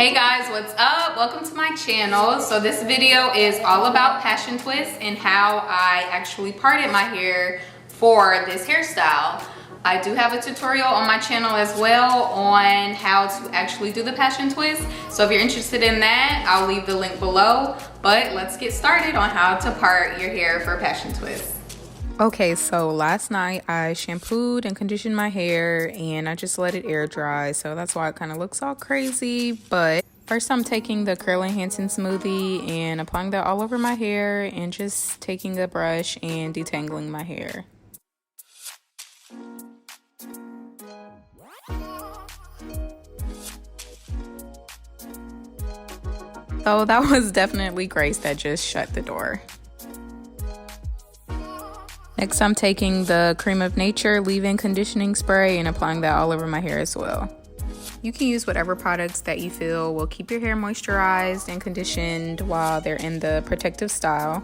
Hey guys, what's up? Welcome to my channel. So this video is all about passion twists and how I actually parted my hair for this hairstyle. I do have a tutorial on my channel as well on how to actually do the passion twist. So if you're interested in that, I'll leave the link below. But let's get started on how to part your hair for passion twists. Okay, so last night I shampooed and conditioned my hair and I just let it air dry, so that's why it kind of looks all crazy. But first I'm taking the curl enhancing smoothie and applying that all over my hair and just taking a brush and detangling my hair. So that was definitely Grace that just shut the door. Next, I'm taking the Cream of Nature leave-in conditioning spray and applying that all over my hair as well. You can use whatever products that you feel will keep your hair moisturized and conditioned while they're in the protective style,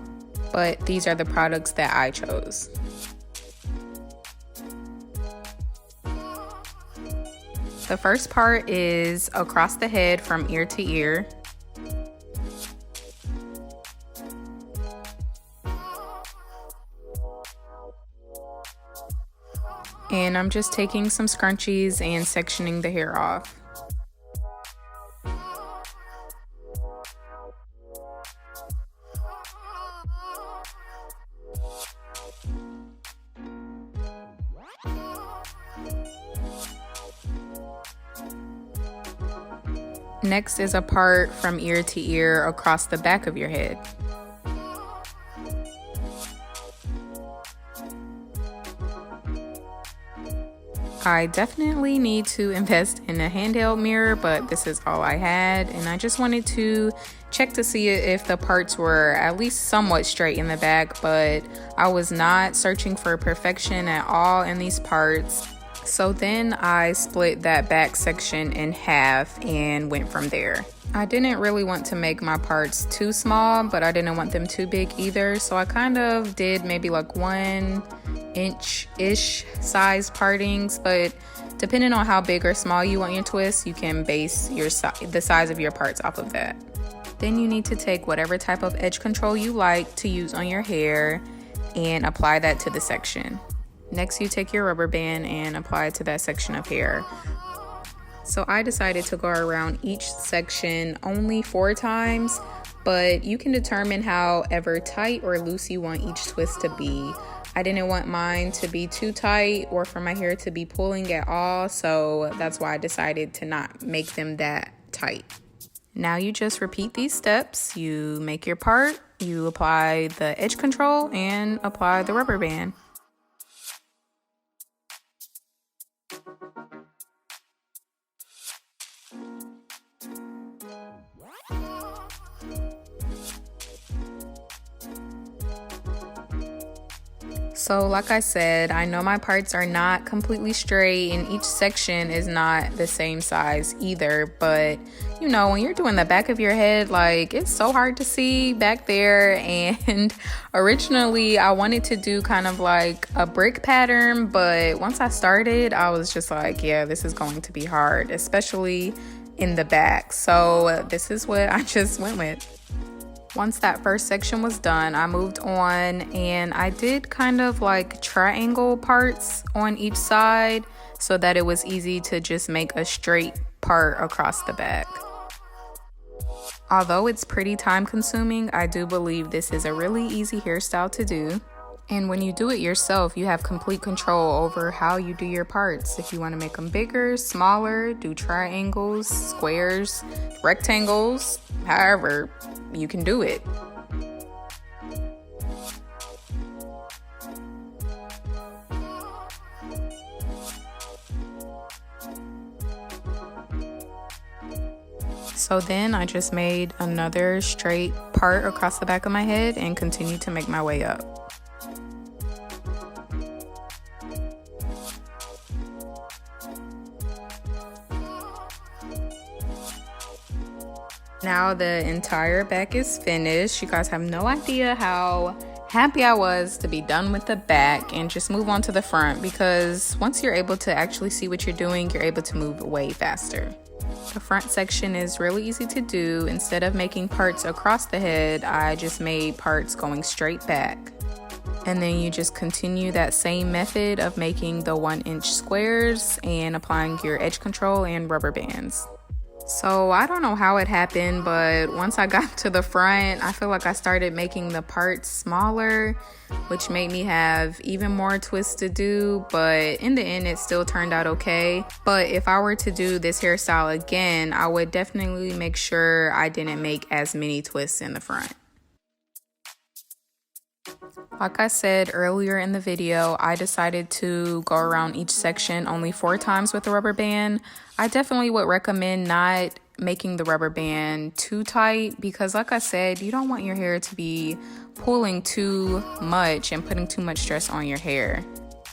but these are the products that I chose. The first part is across the head from ear to ear. And I'm just taking some scrunchies and sectioning the hair off. Next is a part from ear to ear across the back of your head. I definitely need to invest in a handheld mirror, but this is all I had, and I just wanted to check to see if the parts were at least somewhat straight in the back, but I was not searching for perfection at all in these parts. So then I split that back section in half and went from there. I didn't really want to make my parts too small, but I didn't want them too big either, so I kind of did maybe like 1-inch-ish size partings, but depending on how big or small you want your twists, you can base the size of your parts off of that. Then you need to take whatever type of edge control you like to use on your hair and apply that to the section. Next, you take your rubber band and apply it to that section of hair. So I decided to go around each section only 4 times, but you can determine however tight or loose you want each twist to be. I didn't want mine to be too tight or for my hair to be pulling at all, so that's why I decided to not make them that tight. Now you just repeat these steps. You make your part, you apply the edge control, and apply the rubber band. So like I said, I know my parts are not completely straight and each section is not the same size either, but you know, when you're doing the back of your head, like it's so hard to see back there. And originally I wanted to do kind of like a brick pattern, but once I started, I was just like, yeah, this is going to be hard, especially in the back. So this is what I just went with. Once that first section was done, I moved on and I did kind of like triangle parts on each side so that it was easy to just make a straight part across the back. Although it's pretty time consuming, I do believe this is a really easy hairstyle to do. And when you do it yourself, you have complete control over how you do your parts. If you want to make them bigger, smaller, do triangles, squares, rectangles, however, you can do it. So then I just made another straight part across the back of my head and continued to make my way up. Now the entire back is finished. You guys have no idea how happy I was to be done with the back and just move on to the front, because once you're able to actually see what you're doing, you're able to move way faster. The front section is really easy to do. Instead of making parts across the head, I just made parts going straight back. And then you just continue that same method of making the 1-inch squares and applying your edge control and rubber bands. So I don't know how it happened, but once I got to the front, I feel like I started making the parts smaller, which made me have even more twists to do, but in the end it still turned out okay. But if I were to do this hairstyle again, I would definitely make sure I didn't make as many twists in the front. Like I said earlier in the video, I decided to go around each section only 4 times with the rubber band. I definitely would recommend not making the rubber band too tight because like I said, you don't want your hair to be pulling too much and putting too much stress on your hair.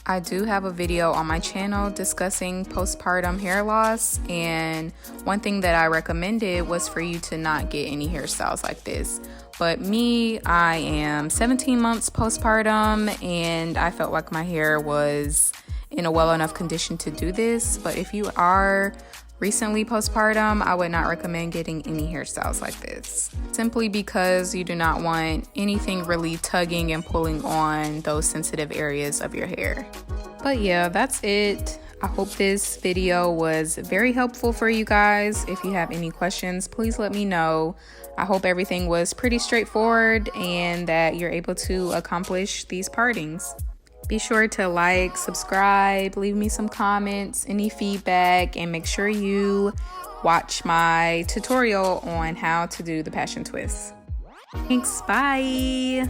I do have a video on my channel discussing postpartum hair loss, and one thing that I recommended was for you to not get any hairstyles like this. But me, I am 17 months postpartum and I felt like my hair was in a well enough condition to do this. But if you are recently postpartum, I would not recommend getting any hairstyles like this, simply because you do not want anything really tugging and pulling on those sensitive areas of your hair. But yeah, that's it. I hope this video was very helpful for you guys. If you have any questions, please let me know. I hope everything was pretty straightforward and that you're able to accomplish these partings. Be sure to like, subscribe, leave me some comments, any feedback, and make sure you watch my tutorial on how to do the passion twist. Thanks, bye!